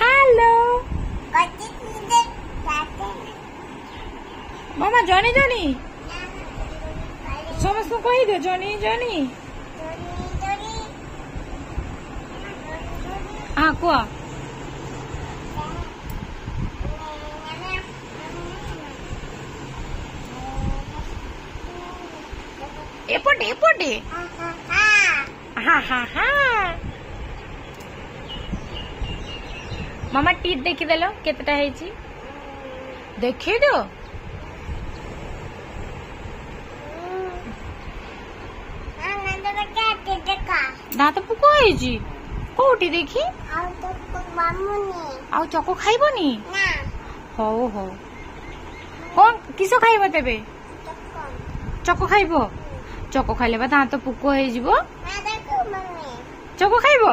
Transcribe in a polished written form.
hello मामा Johnny Johnny समस्त को कही दो जॉनी जॉनी हाँ कुआ एपटे एपटे हाँ हाँ हाँ मामा टीथ देखीदेल केतेटा हेची देखी दो दांत पुको हेची कोठी देखी आउ चको खाइबनी हो हो कौन किसो खाइब तेबे चको खाइब चको खाइले बा दांत पुको हे जिवो चको खाइब